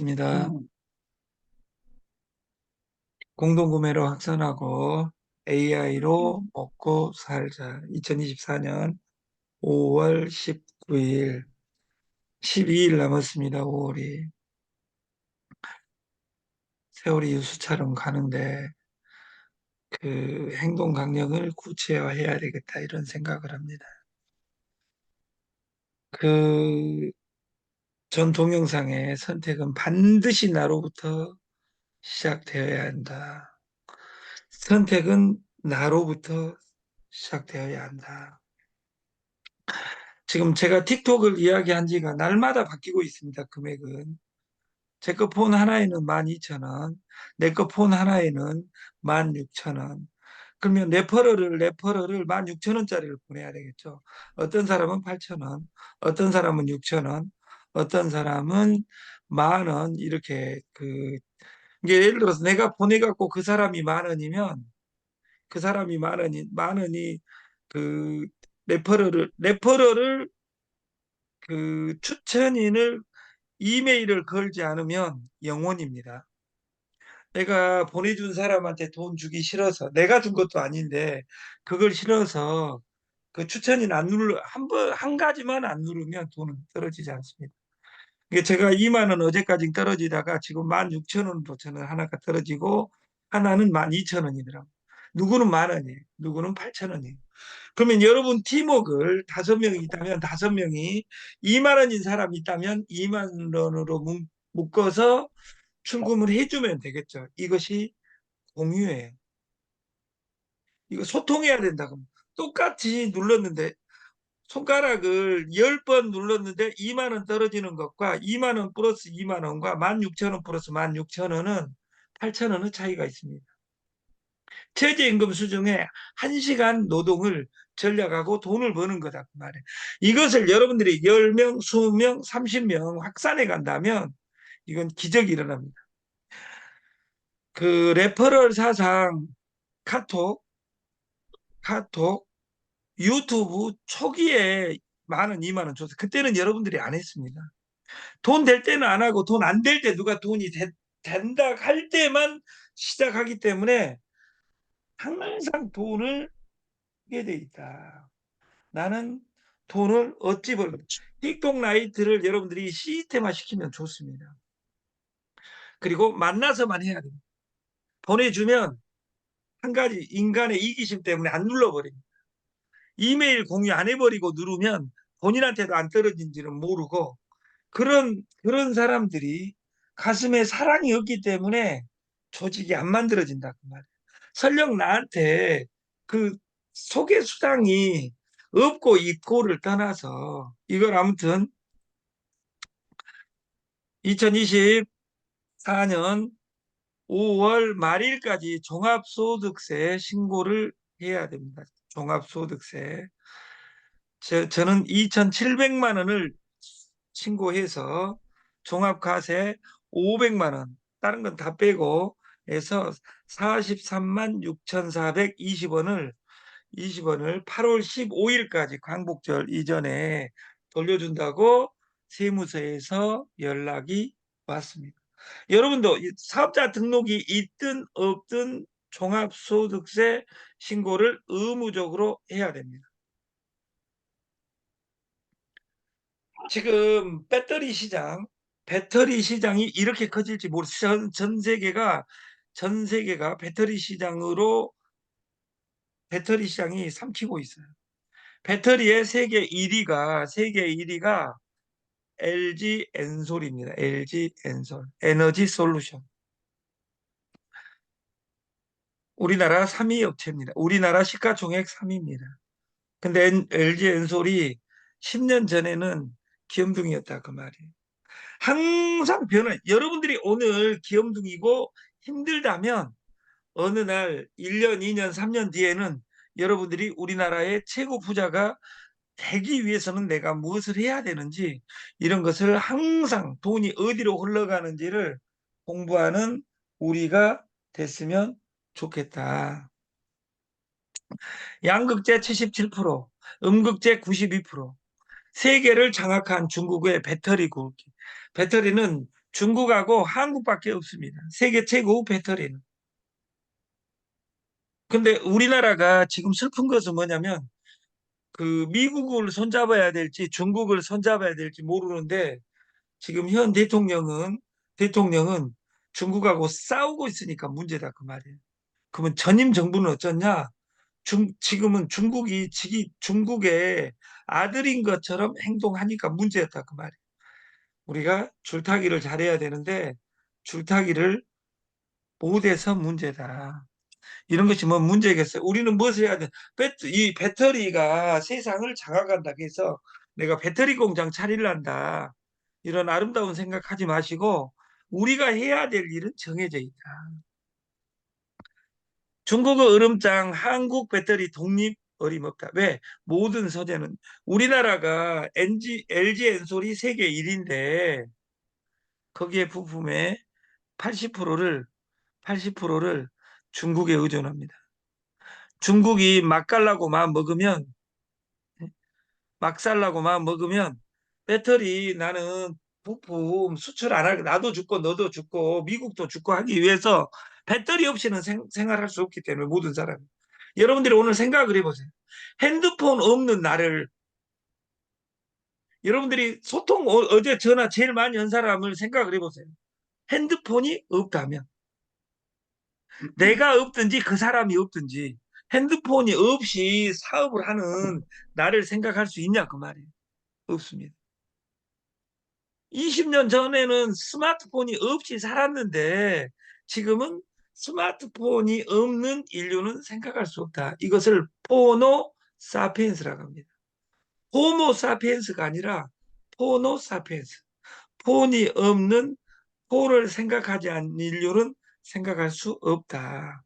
반갑습니다. 음, 공동구매로 확산하고 AI로 음, 먹고 살자. 2024년 5월 19일, 12일 남았습니다. 5월이. 세월이 유수처럼 가는데 그 행동 강령을 구체화해야 되겠다 이런 생각을 합니다. 그 전 동영상의 선택은 반드시 나로부터 시작되어야 한다. 선택은 나로부터 시작되어야 한다. 지금 제가 틱톡을 이야기한 지가 날마다 바뀌고 있습니다. 금액은. 제 거 폰 하나에는 12,000원, 내 거 폰 하나에는 16,000원. 그러면 레퍼럴을 16,000원짜리를 보내야 되겠죠. 어떤 사람은 8,000원, 어떤 사람은 6,000원, 어떤 사람은 10,000원, 이렇게 이게 예를 들어서 내가 보내갖고 그 사람이 10,000원이면 그 사람이 10,000원이 그 레퍼럴을 추천인을 이메일을 걸지 않으면 영원입니다. 내가 보내준 사람한테 돈 주기 싫어서 내가 준 것도 아닌데 그걸 싫어서 그 추천인 안 눌러 한 가지만 안 누르면 돈은 떨어지지 않습니다. 이게 제가 2만 원 어제까지 떨어지다가 지금 16,000원으로 저는 하나가 떨어지고 하나는 12,000원이더라고요. 누구는 10,000원이에요. 누구는 8,000원이에요. 그러면 여러분 팀워크를 5명이 있다면 5명이 2만 원인 사람이 있다면 2만 원으로 묶어서 출금을 해주면 되겠죠. 이것이 공유예요. 이거 소통해야 된다. 그럼 똑같이 눌렀는데 손가락을 10번 눌렀는데 2만 원 떨어지는 것과 2만 원 플러스 2만 원과 16,000원 플러스 16,000원은 8,000원의 차이가 있습니다. 최저임금 수준에 1시간 노동을 전략하고 돈을 버는 거다. 그 말이에요. 이것을 여러분들이 10명, 20명, 30명 확산해 간다면 이건 기적이 일어납니다. 그 레퍼럴 사상 카톡, 카톡, 유튜브 초기에 10,000원, 2만 원 줬어요. 그때는 여러분들이 안 했습니다. 돈 될 때는 안 하고 돈 안 될 때 누가 된다 할 때만 시작하기 때문에 항상 돈을 하게 돼 있다. 나는 돈을 어찌 벌 틱톡 라이트를 여러분들이 시스템화 시키면 좋습니다. 그리고 만나서만 해야 됩니다. 보내주면 한 가지 인간의 이기심 때문에 안 눌러버립니다. 이메일 공유 안 해버리고 누르면 본인한테도 안 떨어진지는 모르고 그런 사람들이 가슴에 사랑이 없기 때문에 조직이 안 만들어진다 그 말이에요. 설령 나한테 그 소개 수당이 없고 있고를 떠나서 이걸 아무튼 2024년 5월 말일까지 종합소득세 신고를 해야 됩니다. 종합소득세. 저는 2,700만 원을 신고해서 종합과세 500만 원, 다른 건 다 빼고 해서 43만 6,420원을 20원을 8월 15일까지 광복절 이전에 돌려준다고 세무서에서 연락이 왔습니다. 여러분도 사업자 등록이 있든 없든 종합소득세 신고를 의무적으로 해야 됩니다. 지금 배터리 시장이 이렇게 커질지 모르겠어요. 전 세계가 배터리 시장이 삼키고 있어요. 배터리의 세계 1위가 LG 엔솔입니다. LG 엔솔 에너지 솔루션. 우리나라 3위 업체입니다. 우리나라 시가총액 3위입니다. 근데 LG 엔솔이 10년 전에는 귀염둥이였다 그 말이에요. 항상 여러분들이 오늘 귀염둥이고 힘들다면 어느 날 1년, 2년, 3년 뒤에는 여러분들이 우리나라의 최고 부자가 되기 위해서는 내가 무엇을 해야 되는지 이런 것을 항상 돈이 어디로 흘러가는지를 공부하는 우리가 됐으면 좋겠다. 양극재 77%, 음극재 92%, 세계를 장악한 중국의 배터리 굵기. 배터리는 중국하고 한국밖에 없습니다. 세계 최고 배터리는. 근데 우리나라가 지금 슬픈 것은 뭐냐면 그 미국을 손잡아야 될지 중국을 손잡아야 될지 모르는데 지금 현 대통령은 중국하고 싸우고 있으니까 문제다 그 말이에요. 그러면 전임 정부는 어쩌냐? 지금은 중국의 아들인 것처럼 행동하니까 문제였다 그 말이에요. 우리가 줄타기를 잘해야 되는데 줄타기를 못해서 문제다. 이런 것이 뭐 문제겠어요. 우리는 무엇을 해야 돼? 이 배터리가 세상을 장악한다 해서 내가 배터리 공장 차릴란다. 이런 아름다운 생각하지 마시고 우리가 해야 될 일은 정해져 있다. 중국어 얼음장, 한국 배터리 독립 어림없다. 왜? 모든 소재는 우리나라가 LG 엔솔이 세계 1위인데 거기에 부품의 80%를 80%를 중국에 의존합니다. 중국이 맛깔나고 막 먹으면 막 살라고 막 먹으면 배터리 나는 부품 수출 안 하고 나도 죽고 너도 죽고 미국도 죽고 하기 위해서 배터리 없이는 생활할 수 없기 때문에 모든 사람이 여러분들이 오늘 생각을 해보세요. 핸드폰 없는 나를 여러분들이 어제 전화 제일 많이 한 사람을 생각을 해보세요. 핸드폰이 없다면 내가 없든지 그 사람이 없든지 핸드폰이 없이 사업을 하는 나를 생각할 수 있냐 그 말이에요. 없습니다. 20년 전에는 스마트폰이 없이 살았는데 지금은 스마트폰이 없는 인류는 생각할 수 없다. 이것을 포노 사피엔스라고 합니다. 호모 사피엔스가 아니라 포노 사피엔스. 폰이 없는 폰을 생각하지 않는 인류는 생각할 수 없다.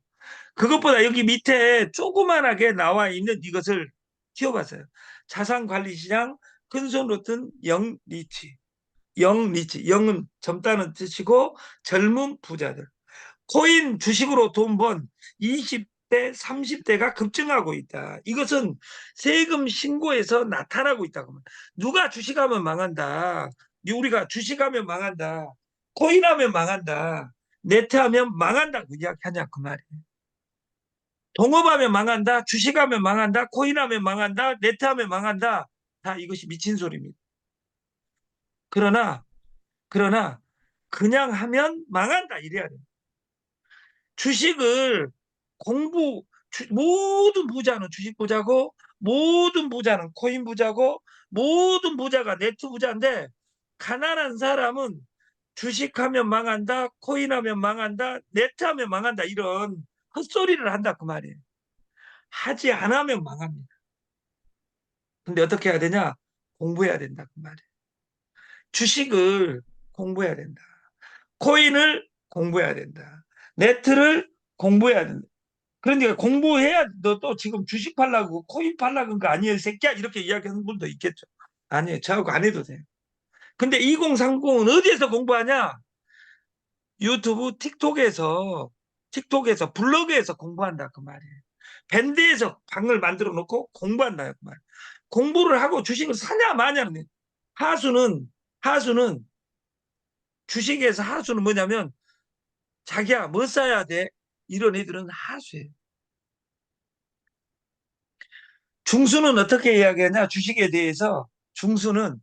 그것보다 여기 밑에 조그만하게 나와 있는 이것을 키워봤어요. 자산관리시장 큰손으로 뜬 영리치. 영리치. 영은 젊다는 뜻이고 젊은 부자들. 코인 주식으로 돈 번 20대, 30대가 급증하고 있다. 이것은 세금 신고에서 나타나고 있다고. 누가 주식하면 망한다. 우리가 주식하면 망한다. 코인하면 망한다. 네트하면 망한다고 이야기하냐 그 말이에요. 동업하면 망한다. 주식하면 망한다. 코인하면 망한다. 네트하면 망한다. 다 이것이 미친 소리입니다. 그러나 그러나 그냥 하면 망한다 이래야 돼. 주식을 모든 부자는 주식 부자고 모든 부자는 코인 부자고 모든 부자가 네트 부자인데 가난한 사람은 주식하면 망한다, 코인하면 망한다, 네트하면 망한다 이런 헛소리를 한다 그 말이에요. 하지 않으면 망합니다. 근데 어떻게 해야 되냐? 공부해야 된다 그 말이에요. 주식을 공부해야 된다. 코인을 공부해야 된다. 네트를 공부해야 된다. 그러니까 공부해야 너 또 지금 주식 팔라고 코인 팔라고 한 거 아니에요, 이 새끼야? 이렇게 이야기하는 분도 있겠죠. 아니에요. 저하고 안 해도 돼요. 근데 2030은 어디에서 공부하냐? 유튜브, 틱톡에서 블로그에서 공부한다 그 말이에요. 밴드에서 방을 만들어 놓고 공부한다 그 말이에요. 공부를 하고 주식을 사냐 마냐는 하수는 하수는 주식에서 하수는 뭐냐면 자기야 뭐 사야 돼? 이런 애들은 하수예요. 중수는 어떻게 이야기하냐? 주식에 대해서 중수는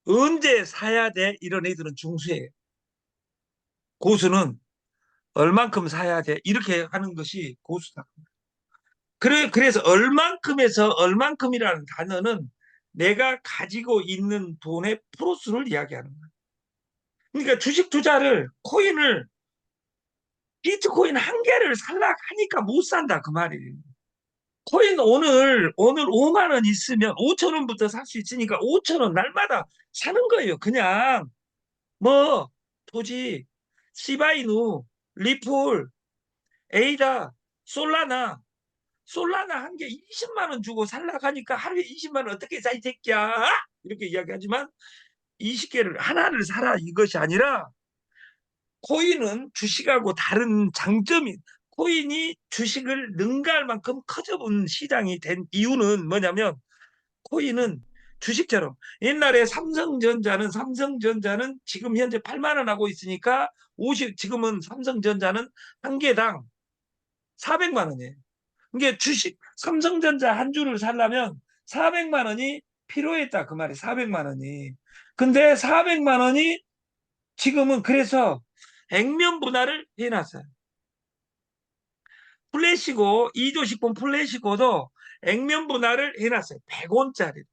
언제 사야 돼? 이런 애들은 중수예요. 고수는 얼만큼 사야 돼? 이렇게 하는 것이 고수다. 그래서 얼만큼에서 얼만큼이라는 단어는 내가 가지고 있는 돈의 프로수를 이야기하는 거예요. 그러니까 주식 투자를 코인을 비트코인 한 개를 살라 하니까 못 산다 그 말이에요. 코인 오늘 5만 원 있으면 5천 원부터 살 수 있으니까 5천 원 날마다 사는 거예요. 그냥 뭐 토지, 시바이누, 리플, 에이다, 솔라나 한 개 20만 원 주고 살라 하니까 하루에 20만 원 어떻게 사 이 새끼야? 이렇게 이야기하지만 20개를 하나를 사라 이것이 아니라 코인은 주식하고 다른 장점이 코인이 주식을 능가할 만큼 커져본 시장이 된 이유는 뭐냐면 코인은 주식처럼. 옛날에 삼성전자는 지금 현재 8만 원 하고 있으니까 지금은 삼성전자는 한 개당 400만 원이에요. 이게 주식 삼성전자 한 주를 사려면 400만 원이 필요했다 그 말이 400만 원이. 근데 400만 원이 지금은 그래서 액면 분할을 해놨어요. 플래시고 2조식품 플래시고도 액면 분할을 해놨어요. 100원짜리.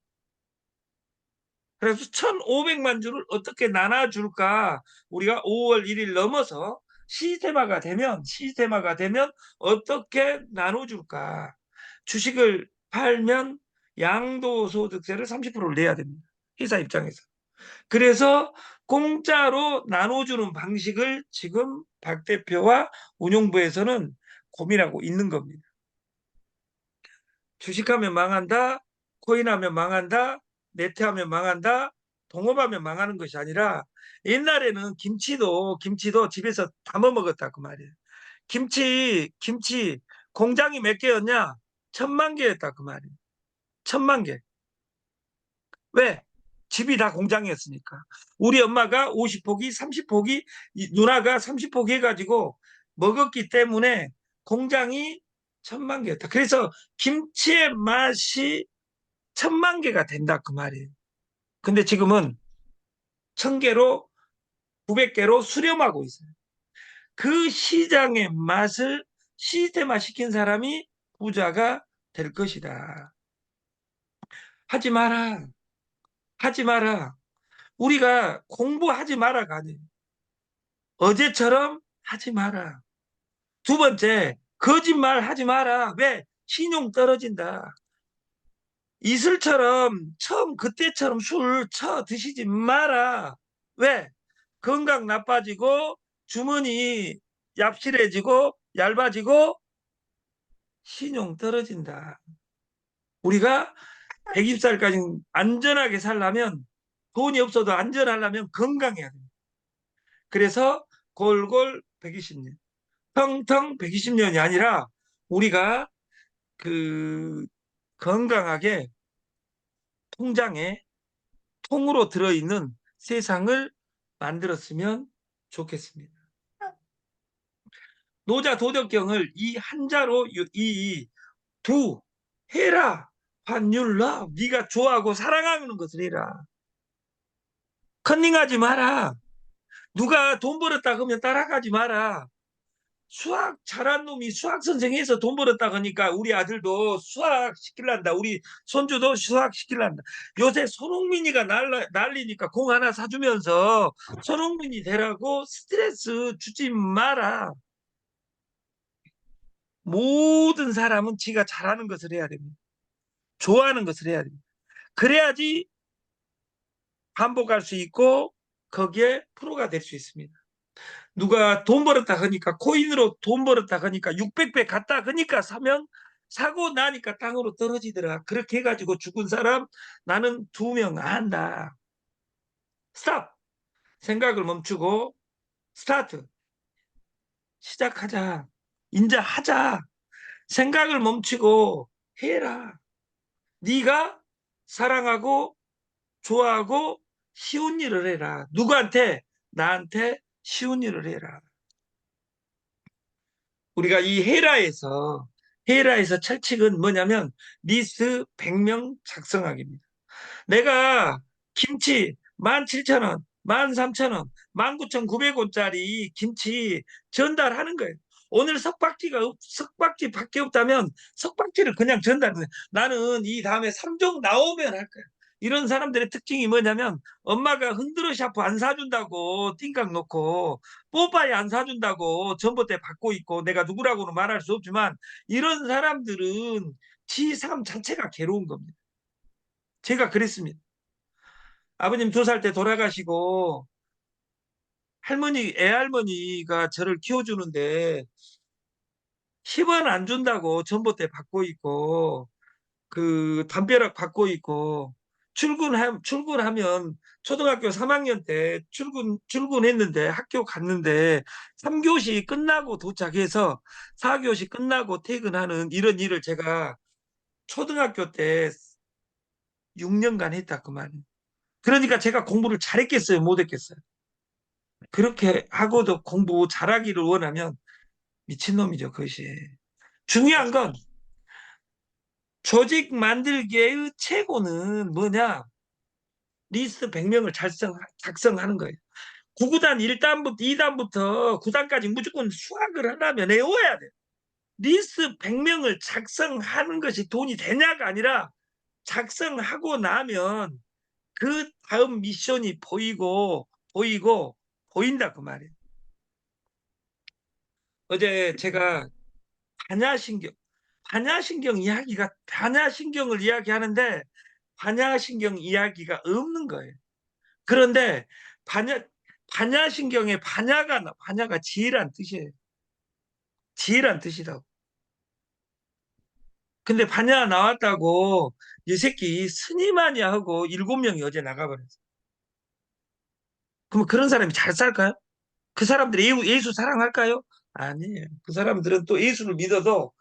그래서 1,500만 주를 어떻게 나눠줄까? 우리가 5월 1일 넘어서 시스테마가 되면 어떻게 나눠줄까? 주식을 팔면 양도소득세를 30%를 내야 됩니다. 회사 입장에서. 그래서 공짜로 나눠주는 방식을 지금 박 대표와 운용부에서는 고민하고 있는 겁니다. 주식하면 망한다, 코인하면 망한다, 네트하면 망한다, 동업하면 망하는 것이 아니라 옛날에는 김치도 집에서 담아 먹었다 그 말이에요. 김치 공장이 몇 개였냐? 1,000만 개였다 그 말이에요. 1,000만 개. 왜? 집이 다 공장이었으니까. 우리 엄마가 50포기, 30포기, 누나가 30포기 해가지고 먹었기 때문에 공장이 1,000만 개였다. 그래서 김치의 맛이 1,000만 개가 된다 그 말이에요. 근데 지금은 1,000개로 900개로 수렴하고 있어요. 그 시장의 맛을 시스템화 시킨 사람이 부자가 될 것이다. 하지 마라. 하지 마라. 우리가 공부하지 마라가 아니에요. 어제처럼 하지 마라. 두 번째, 거짓말 하지 마라. 왜? 신용 떨어진다. 이슬처럼 그때처럼 술 드시지 마라. 왜? 건강 나빠지고 주머니 얍실해지고 얇아지고 신용 떨어진다. 우리가 120살까지 안전하게 살려면 돈이 없어도 안전하려면 건강해야 됩니다. 그래서 골골 120년, 텅텅 120년이 아니라 우리가 그 건강하게 통장에 통으로 들어있는 세상을 만들었으면 좋겠습니다. 노자 도덕경을 이 한자로 이 두 해라 환율라 네가 좋아하고 사랑하는 것을 해라. 컨닝하지 마라. 누가 돈 벌었다 그러면 따라가지 마라. 수학 잘한 놈이 수학 선생해서 돈 벌었다 그러니까 우리 아들도 수학 시킬란다. 우리 손주도 수학 시킬란다. 요새 손흥민이가 난리니까 공 하나 사주면서 손흥민이 되라고 스트레스 주지 마라. 모든 사람은 지가 잘하는 것을 해야 됩니다. 좋아하는 것을 해야 됩니다. 그래야지 반복할 수 있고 거기에 프로가 될 수 있습니다. 누가 돈 벌었다 하니까 코인으로 돈 벌었다 하니까 600배 갔다 하니까 사고 나니까 땅으로 떨어지더라. 그렇게 해가지고 죽은 사람 나는 2명 안다. 스탑. 생각을 멈추고 스타트. 시작하자. 인자 하자. 생각을 멈추고 해라. 네가 사랑하고 좋아하고 쉬운 일을 해라. 누구한테? 나한테 쉬운 일을 해라. 우리가 이 헤라에서 철칙은 뭐냐면 리스트 100명 작성하기입니다. 내가 김치 17,000원, 13,000원, 19,900원짜리 김치 전달하는 거예요. 오늘 석박지 밖에 없다면 석박지를 그냥 전달해. 나는 이 다음에 3종 나오면 할 거야. 이런 사람들의 특징이 뭐냐면 엄마가 흔들어 샤프 안 사준다고 띵깍 놓고 뽀빠이 안 사준다고 전봇대 받고 있고 내가 누구라고는 말할 수 없지만 이런 사람들은 지 삶 자체가 괴로운 겁니다. 제가 그랬습니다. 아버님 2살 때 돌아가시고 애할머니가 저를 키워주는데 10원 안 준다고 전봇대 받고 있고 그 담벼락 받고 있고 출근하면 초등학교 3학년 때 출근했는데 학교 갔는데 3교시 끝나고 도착해서 4교시 끝나고 퇴근하는 이런 일을 제가 초등학교 때 6년간 했다 그 말이에요. 그러니까 제가 공부를 잘했겠어요, 못했겠어요? 그렇게 하고도 공부 잘하기를 원하면 미친놈이죠, 그것이. 중요한 건 조직 만들기의 최고는 뭐냐? 리스트 100명을 작성하는 거예요. 구구단 1단부터 2단부터 9단까지 무조건 수학을 하려면 외워야 돼요. 리스트 100명을 작성하는 것이 돈이 되냐가 아니라 작성하고 나면 그 다음 미션이 보이고 보인다 그 말이에요. 어제 제가 반야신경 반야신경을 이야기하는데 반야신경 이야기가 없는 거예요. 그런데 반야 반야신경의 반야가 지혜란 뜻이에요. 지혜란 뜻이라고. 근데 반야 나왔다고 이 새끼 스님 아니야 하고 7명이 어제 나가버렸어. 그럼 그런 사람이 잘 살까요? 그 사람들이 예수 사랑할까요? 아니에요. 그 사람들은 또 예수를 믿어도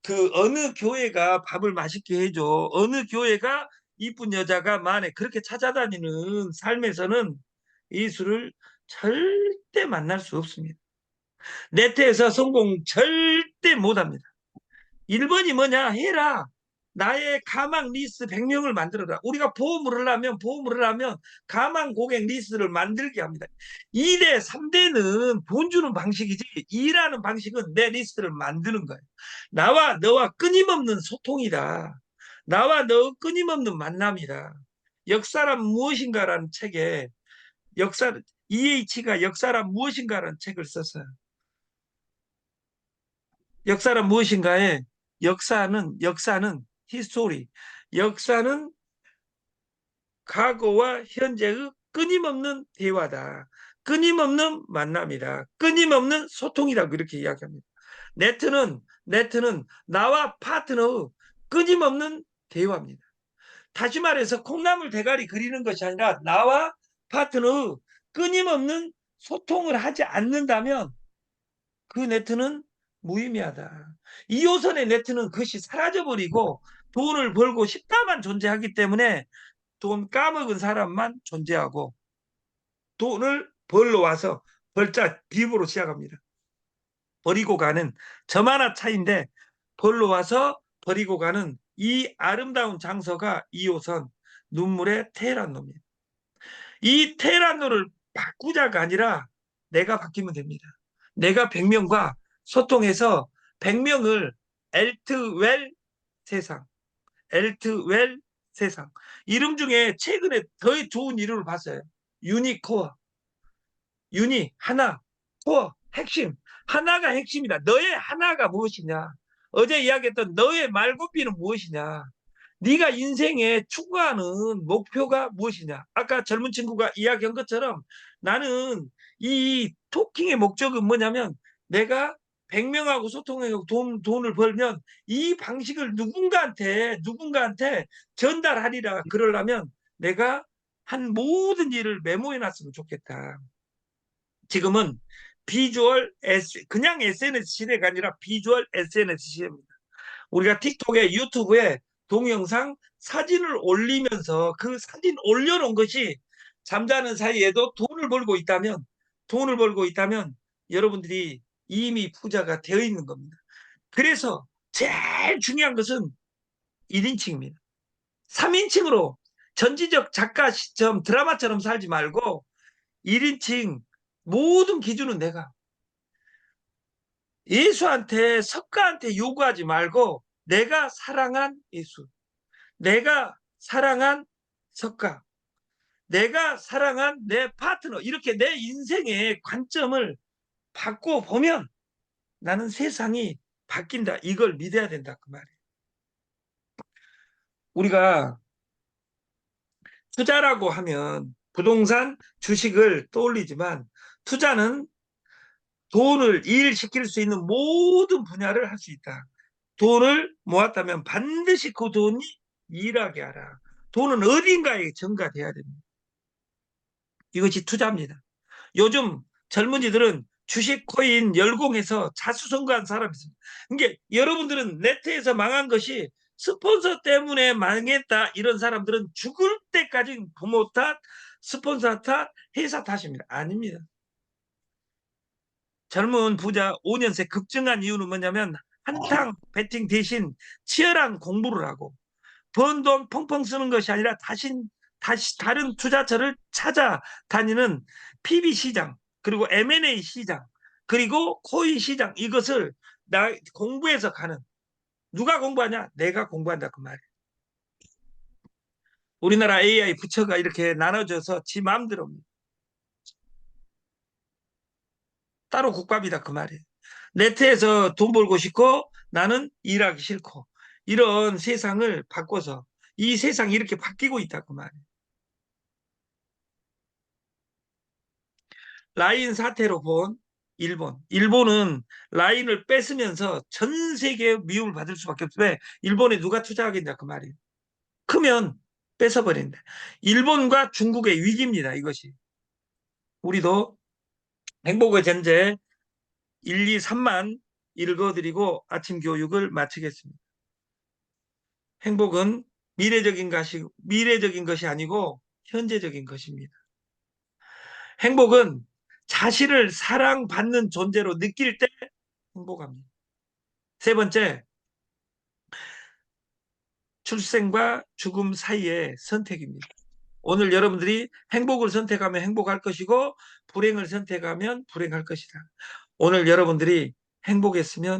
그 어느 교회가 밥을 맛있게 해줘, 어느 교회가 이쁜 여자가 만에 그렇게 찾아다니는 삶에서는 예수를 절대 만날 수 없습니다. 네트에서 성공 절대 못합니다. 1번이 뭐냐? 해라. 나의 가망 리스트 100명을 만들어라. 우리가 보험을 하려면 가망 고객 리스트를 만들게 합니다. 2대, 3대는 돈 주는 방식이지, 2라는 방식은 내 리스트를 만드는 거예요. 나와 너와 끊임없는 소통이다. 나와 너 끊임없는 만남이다. 역사란 무엇인가라는 책에 EH가 역사란 무엇인가라는 책을 썼어요. 역사란 무엇인가에 역사는 히스토리. 역사는 과거와 현재의 끊임없는 대화다. 끊임없는 만남이다. 끊임없는 소통이다. 그렇게 이야기합니다. 네트는 나와 파트너의 끊임없는 대화입니다. 다시 말해서 콩나물 대가리 그리는 것이 아니라 나와 파트너의 끊임없는 소통을 하지 않는다면 그 네트는 무의미하다. 2호선의 네트는 그것이 사라져버리고 돈을 벌고 싶다만 존재하기 때문에 돈 까먹은 사람만 존재하고 돈을 벌러 와서 벌자 비부로 시작합니다. 버리고 가는 점 하나 차인데 벌러 와서 버리고 가는 이 아름다운 장소가 2호선 눈물의 테헤란로입니다. 이 테헤란로를 바꾸자가 아니라 내가 바뀌면 됩니다. 내가 100명과 소통해서 100명을 엘트웰 세상, 엘트웰 세상. 이름 중에 최근에 더 좋은 이름을 봤어요. 유니코어. 하나, 코어, 핵심. 하나가 핵심이다. 너의 하나가 무엇이냐? 어제 이야기했던 너의 말고비는 무엇이냐? 네가 인생에 추구하는 목표가 무엇이냐? 아까 젊은 친구가 이야기한 것처럼 나는 이 토킹의 목적은 뭐냐면 내가 100명하고 소통하고 돈을 벌면 이 방식을 누군가한테 전달하리라. 그러려면 내가 한 모든 일을 메모해 놨으면 좋겠다. 지금은 그냥 SNS 시대가 아니라 비주얼 SNS 시대입니다. 우리가 틱톡에 유튜브에 동영상 사진을 올리면서 그 사진 올려놓은 것이 잠자는 사이에도 돈을 벌고 있다면 여러분들이 이미 부자가 되어 있는 겁니다. 그래서 제일 중요한 것은 1인칭입니다. 3인칭으로 전지적 작가 시점 드라마처럼 살지 말고 1인칭 모든 기준은 내가 예수한테 석가한테 요구하지 말고 내가 사랑한 예수, 내가 사랑한 석가, 내가 사랑한 내 파트너 이렇게 내 인생의 관점을 바꿔 보면 나는 세상이 바뀐다. 이걸 믿어야 된다 그 말이에요. 우리가 투자라고 하면 부동산, 주식을 떠올리지만 투자는 돈을 일시킬 수 있는 모든 분야를 할 수 있다. 돈을 모았다면 반드시 그 돈이 일하게 하라. 돈은 어딘가에 전가돼야 됩니다. 이것이 투자입니다. 요즘 젊은이들은 주식 코인 열공해서 자수성가한 사람이 있습니다. 그러니까 여러분들은 네트에서 망한 것이 스폰서 때문에 망했다. 이런 사람들은 죽을 때까지 부모 탓, 스폰서 탓, 회사 탓입니다. 아닙니다. 젊은 부자 5년새 급증한 이유는 뭐냐면 한탕 배팅 대신 치열한 공부를 하고 번 돈 펑펑 쓰는 것이 아니라 다시 다른 투자처를 찾아다니는 PB 시장, 그리고 M&A 시장, 그리고 코인 시장, 이것을 공부해서 가는. 누가 공부하냐? 내가 공부한다 그 말이에요. 우리나라 AI 부처가 이렇게 나눠져서 지 마음대로 따로 국밥이다 그 말이에요. 네트에서 돈 벌고 싶고 나는 일하기 싫고, 이런 세상을 바꿔서 이 세상이 이렇게 바뀌고 있다 그 말이에요. 라인 사태로 본 일본. 일본은 라인을 뺏으면서 전 세계 미움을 받을 수밖에 없어요. 왜? 일본에 누가 투자하겠냐 그 말이에요. 크면 뺏어버린다. 일본과 중국의 위기입니다. 이것이. 우리도 행복의 전제 1, 2, 3만 읽어드리고 아침 교육을 마치겠습니다. 행복은 미래적인 것이 아니고 현재적인 것입니다. 행복은 자신을 사랑받는 존재로 느낄 때 행복합니다. 세 번째, 출생과 죽음 사이의 선택입니다. 오늘 여러분들이 행복을 선택하면 행복할 것이고 불행을 선택하면 불행할 것이다. 오늘 여러분들이 행복했으면